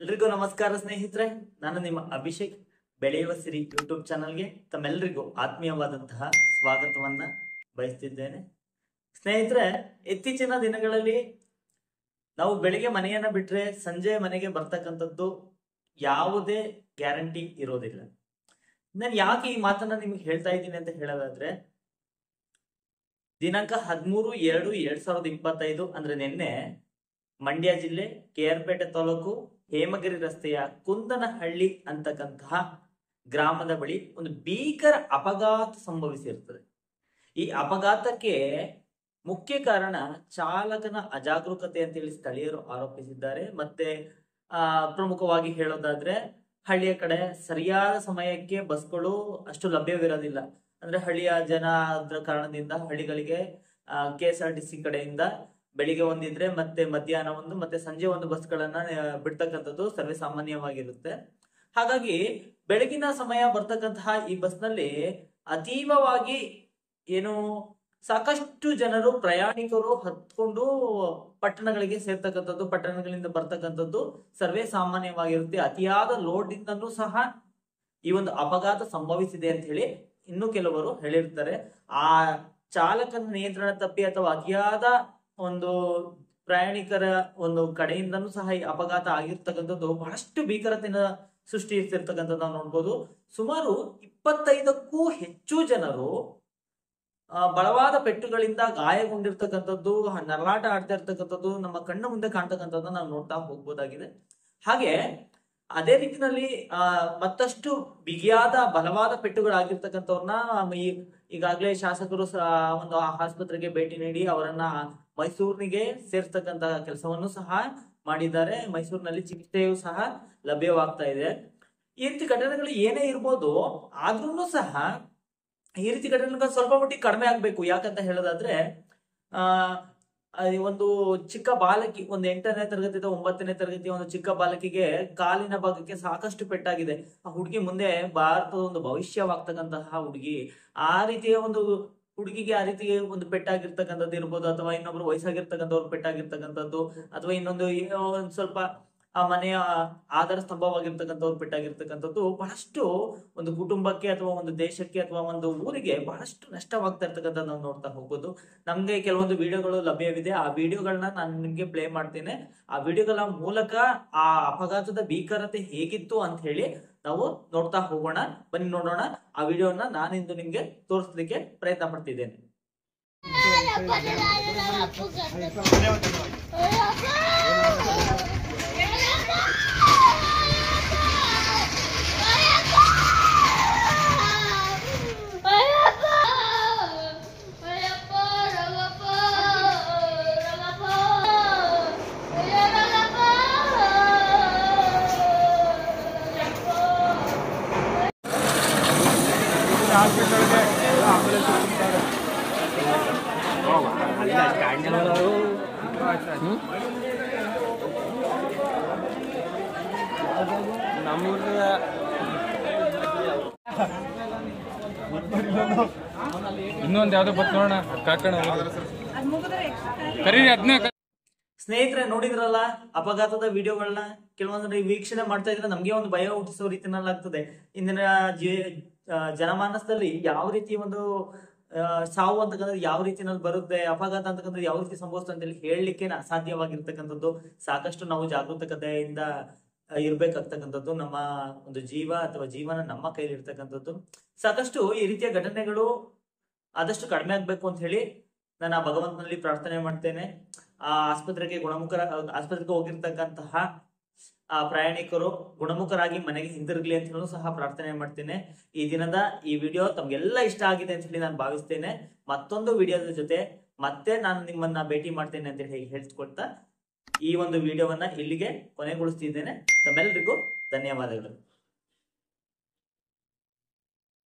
ಎಲ್ರಿಗೂ ನಮಸ್ಕಾರ ಸ್ನೇಹಿತರೆ, ನಾನು ನಿಮ್ಮ ಅಭಿಷೇಕ್. ಬೆಳೆಯುವ ಸಿರಿ ಯೂಟ್ಯೂಬ್ ಚಾನಲ್ಗೆ ತಮ್ಮೆಲ್ಲರಿಗೂ ಆತ್ಮೀಯವಾದಂತಹ ಸ್ವಾಗತವನ್ನ ಬಯಸ್ತಿದ್ದೇನೆ. ಸ್ನೇಹಿತರೆ, ಇತ್ತೀಚಿನ ದಿನಗಳಲ್ಲಿ ನಾವು ಬೆಳಿಗ್ಗೆ ಮನೆಯನ್ನ ಬಿಟ್ರೆ ಸಂಜೆ ಮನೆಗೆ ಬರ್ತಕ್ಕಂಥದ್ದು ಯಾವುದೇ ಗ್ಯಾರಂಟಿ ಇರೋದಿಲ್ಲ. ನಾನು ಯಾಕೆ ಈ ಮಾತನ್ನ ನಿಮ್ಗೆ ಹೇಳ್ತಾ ಇದ್ದೀನಿ ಅಂತ ಹೇಳೋದಾದ್ರೆ, ದಿನಾಂಕ 13/2/2025 ಅಂದ್ರೆ ನಿನ್ನೆ ಮಂಡ್ಯ ಜಿಲ್ಲೆ KR ಪೇಟೆ ತಾಲೂಕು ಹೇಮಗಿರಿ ರಸ್ತೆಯ ಕುಂದನಹಳ್ಳಿ ಅಂತಕ್ಕಂತಹ ಗ್ರಾಮದ ಬಳಿ ಒಂದು ಭೀಕರ ಅಪಘಾತ ಸಂಭವಿಸಿರುತ್ತದೆ. ಈ ಅಪಘಾತಕ್ಕೆ ಮುಖ್ಯ ಕಾರಣ ಚಾಲಕನ ಅಜಾಗರೂಕತೆ ಅಂತೇಳಿ ಸ್ಥಳೀಯರು ಆರೋಪಿಸಿದ್ದಾರೆ. ಮತ್ತೆ ಪ್ರಮುಖವಾಗಿ ಹೇಳೋದಾದ್ರೆ, ಹಳ್ಳಿಯ ಕಡೆ ಸರಿಯಾದ ಸಮಯಕ್ಕೆ ಬಸ್ಗಳು ಅಷ್ಟು ಲಭ್ಯವಿರೋದಿಲ್ಲ. ಅಂದ್ರೆ ಹಳ್ಳಿಯ ಜನ ಆದ ಕಾರಣದಿಂದ ಹಳ್ಳಿಗಳಿಗೆ KSRTC ಕಡೆಯಿಂದ ಬೆಳಿಗ್ಗೆ ಒಂದಿದ್ರೆ ಮತ್ತೆ ಮಧ್ಯಾಹ್ನ ಒಂದು ಮತ್ತೆ ಸಂಜೆ ಒಂದು ಬಸ್ಗಳನ್ನ ಬಿಡ್ತಕ್ಕಂಥದ್ದು ಸರ್ವೇ ಸಾಮಾನ್ಯವಾಗಿರುತ್ತೆ. ಹಾಗಾಗಿ ಬೆಳಗಿನ ಸಮಯ ಬರ್ತಕ್ಕಂತಹ ಈ ಬಸ್ನಲ್ಲಿ ಅತೀವವಾಗಿ ಏನು ಸಾಕಷ್ಟು ಜನರು ಪ್ರಯಾಣಿಕರು ಹತ್ಕೊಂಡು ಪಟ್ಟಣಗಳಿಗೆ ಸೇರ್ತಕ್ಕಂಥದ್ದು, ಪಟ್ಟಣಗಳಿಂದ ಬರ್ತಕ್ಕಂಥದ್ದು ಸರ್ವೇ ಸಾಮಾನ್ಯವಾಗಿರುತ್ತೆ. ಅತಿಯಾದ ಲೋಡ್ ಇಂದನೂ ಸಹ ಈ ಒಂದು ಅಪಘಾತ ಸಂಭವಿಸಿದೆ ಅಂತ ಹೇಳಿ ಇನ್ನು ಕೆಲವರು ಹೇಳಿರ್ತಾರೆ. ಆ ಚಾಲಕನ ನಿಯಂತ್ರಣ ತಪ್ಪಿ ಅಥವಾ ಅತಿಯಾದ ಒಂದು ಪ್ರಯಾಣಿಕರ ಒಂದು ಕಡೆಯಿಂದನೂ ಸಹ ಈ ಅಪಘಾತ ಆಗಿರ್ತಕ್ಕಂಥದ್ದು ಬಹಳಷ್ಟು ಭೀಕರತೆಯನ್ನು ಸೃಷ್ಟಿಸಿರ್ತಕ್ಕಂಥದ್ದು ನಾವು ನೋಡ್ಬೋದು. ಸುಮಾರು 25ಕ್ಕೂ ಹೆಚ್ಚು ಜನರು ಬಲವಾದ ಪೆಟ್ಟುಗಳಿಂದ ಗಾಯಗೊಂಡಿರ್ತಕ್ಕಂಥದ್ದು, ನರಳಾಟ ಆಡ್ತಾ ಇರ್ತಕ್ಕಂಥದ್ದು ನಮ್ಮ ಕಣ್ಣ ಮುಂದೆ ಕಾಣ್ತಕ್ಕಂಥದ್ದು ನಾವು ನೋಡ್ತಾ ಹೋಗ್ಬೋದಾಗಿದೆ. ಹಾಗೆ ಅದೇ ರೀತಿಯಲ್ಲಿ ಮತ್ತಷ್ಟು ಬಿಗಿಯಾದ ಬಲವಾದ ಪೆಟ್ಟುಗಳಾಗಿರ್ತಕ್ಕಂಥವ್ರನ್ನ ಈಗಾಗಲೇ ಶಾಸಕರು ಒಂದು ಆಸ್ಪತ್ರೆಗೆ ಭೇಟಿ ನೀಡಿ ಅವರನ್ನ ಮೈಸೂರಿನಿಗೆ ಸೇರ್ಸ್ತಕ್ಕಂತಹ ಕೆಲಸವನ್ನು ಸಹ ಮಾಡಿದ್ದಾರೆ. ಮೈಸೂರಿನಲ್ಲಿ ಚಿಕಿತ್ಸೆಯೂ ಸಹ ಲಭ್ಯವಾಗ್ತಾ ಇದೆ. ಈ ರೀತಿ ಘಟನೆಗಳು ಏನೇ ಇರ್ಬೋದು, ಆದ್ರೂ ಸಹ ಈ ರೀತಿ ಘಟನೆಗಳು ಸ್ವಲ್ಪ ಮಟ್ಟಿಗೆ ಕಡಿಮೆ ಆಗ್ಬೇಕು. ಯಾಕಂತ ಹೇಳೋದಾದ್ರೆ, ಒಂದು ಚಿಕ್ಕ ಬಾಲಕಿ, ಒಂದು 8ನೇ ತರಗತಿ 9ನೇ ತರಗತಿಯ ಒಂದು ಚಿಕ್ಕ ಬಾಲಕಿಗೆ ಕಾಲಿನ ಭಾಗಕ್ಕೆ ಸಾಕಷ್ಟು ಪೆಟ್ಟಾಗಿದೆ. ಆ ಹುಡುಗಿ ಮುಂದೆ ಭಾರತದ ಒಂದು ಭವಿಷ್ಯವಾಗ್ತಕ್ಕಂತಹ ಹುಡುಗಿ. ಆ ರೀತಿಯ ಒಂದು ಹುಡುಗಿಗೆ ಆ ರೀತಿ ಒಂದು ಪೆಟ್ಟಾಗಿರ್ತಕ್ಕಂಥದ್ದು ಇರ್ಬೋದು, ಅಥವಾ ಇನ್ನೊಬ್ರು ವಯಸ್ಸಾಗಿರ್ತಕ್ಕಂಥವ್ರು ಪೆಟ್ಟಾಗಿರ್ತಕ್ಕಂಥದ್ದು, ಅಥವಾ ಇನ್ನೊಂದು ಸ್ವಲ್ಪ ಆ ಮನೆಯ ಆಧಾರ ಸ್ತಂಭವಾಗಿರ್ತಕ್ಕಂಥವ್ರು ಪೆಟ್ಟಾಗಿರ್ತಕ್ಕಂಥದ್ದು ಬಹಳಷ್ಟು ಒಂದು ಕುಟುಂಬಕ್ಕೆ ಅಥವಾ ಒಂದು ದೇಶಕ್ಕೆ ಅಥವಾ ಒಂದು ಊರಿಗೆ ಬಹಳಷ್ಟು ನಷ್ಟವಾಗ್ತಾ ಇರ್ತಕ್ಕಂಥದ್ದು ನಾವು ನೋಡ್ತಾ ಹೋಗ್ಬೋದು. ನಮ್ಗೆ ಕೆಲವೊಂದು ವಿಡಿಯೋಗಳು ಲಭ್ಯವಿದೆ. ಆ ವಿಡಿಯೋಗಳನ್ನ ನಾನು ನಿಮ್ಗೆ ಪ್ಲೇ ಮಾಡ್ತೇನೆ. ಆ ವಿಡಿಯೋಗಳ ಮೂಲಕ ಆ ಅಪಘಾತದ ಭೀಕರತೆ ಹೇಗಿತ್ತು ಅಂತ ಹೇಳಿ ನಾವು ನೋಡ್ತಾ ಹೋಗೋಣ. ಬನ್ನಿ ನೋಡೋಣ. ಆ ವಿಡಿಯೋನ ನಾನಿಂದು ನಿಮ್ಗೆ ತೋರಿಸ್ಲಿಕ್ಕೆ ಪ್ರಯತ್ನ ಪಡ್ತಿದ್ದೇನೆ. ಇನ್ನೊಂದು ಯಾವ್ದೋ ಬತ್ ನೋಡೋಣ ಕಾಕಣ ಕರೀರಿ ಅದನ್ನೇ. ಸ್ನೇಹಿತರೆ, ನೋಡಿದ್ರಲ್ಲ ಅಪಘಾತದ ವಿಡಿಯೋಗಳನ್ನ. ಕೆಲವೊಂದು ವೀಕ್ಷಣೆ ಮಾಡ್ತಾ ಇದ್ರೆ ನಮ್ಗೆ ಒಂದು ಭಯ ಹುಟ್ಟಿಸೋ ರೀತಿನಲ್ಲಿ ಆಗ್ತದೆ. ಇಂದಿನ ಜನಮಾನಸದಲ್ಲಿ ಯಾವ ರೀತಿ ಒಂದು ಸಾವು ಅಂತಕ್ಕಂಥದ್ದು ಯಾವ ರೀತಿನಲ್ಲಿ ಬರುತ್ತೆ, ಅಪಘಾತ ಅಂತಕ್ಕಂಥದ್ದು ಯಾವ ರೀತಿ ಸಂಭವಿಸುತ್ತೆ ಅಂತ ಹೇಳಿ ಹೇಳಲಿಕ್ಕೆ ಅಸಾಧ್ಯವಾಗಿರ್ತಕ್ಕಂಥದ್ದು. ಸಾಕಷ್ಟು ನಾವು ಜಾಗೃತಕತೆಯಿಂದ ಇರ್ಬೇಕಾಗ್ತಕ್ಕಂಥದ್ದು. ನಮ್ಮ ಒಂದು ಜೀವ ಅಥವಾ ಜೀವನ ನಮ್ಮ ಕೈಲಿ ಇರ್ತಕ್ಕಂಥದ್ದು. ಸಾಕಷ್ಟು ಈ ರೀತಿಯ ಘಟನೆಗಳು ಆದಷ್ಟು ಕಡಿಮೆ ಆಗ್ಬೇಕು ಅಂತ ಹೇಳಿ ನಾನು ಆ ಭಗವಂತನಲ್ಲಿ ಪ್ರಾರ್ಥನೆ ಮಾಡ್ತೇನೆ. ಆ ಆಸ್ಪತ್ರೆಗೆ ಹೋಗಿರ್ತಕ್ಕಂತಹ ಆ ಪ್ರಯಾಣಿಕರು ಗುಣಮುಖರಾಗಿ ಮನೆಗೆ ಹಿಂದಿರುಗಲಿ ಅಂತ ಹೇಳಿ ಸಹ ಪ್ರಾರ್ಥನೆ ಮಾಡ್ತೇನೆ. ಈ ದಿನದ ಈ ವಿಡಿಯೋ ತಮ್ಗೆಲ್ಲ ಇಷ್ಟ ಆಗಿದೆ ಅಂತ ಹೇಳಿ ನಾನು ಭಾವಿಸ್ತೇನೆ. ಮತ್ತೊಂದು ವಿಡಿಯೋದ ಜೊತೆ ಮತ್ತೆ ನಾನು ನಿಮ್ಮನ್ನ ಭೇಟಿ ಮಾಡ್ತೇನೆ ಅಂತ ಹೇಳಿ ಹೇಳ್ಕೊಳ್ತಾ ಈ ಒಂದು ವಿಡಿಯೋವನ್ನ ಇಲ್ಲಿಗೆ ಕೊನೆಗೊಳಿಸ್ತಿದ್ದೇನೆ. ತಮ್ಮೆಲ್ಲರಿಗೂ ಧನ್ಯವಾದಗಳು.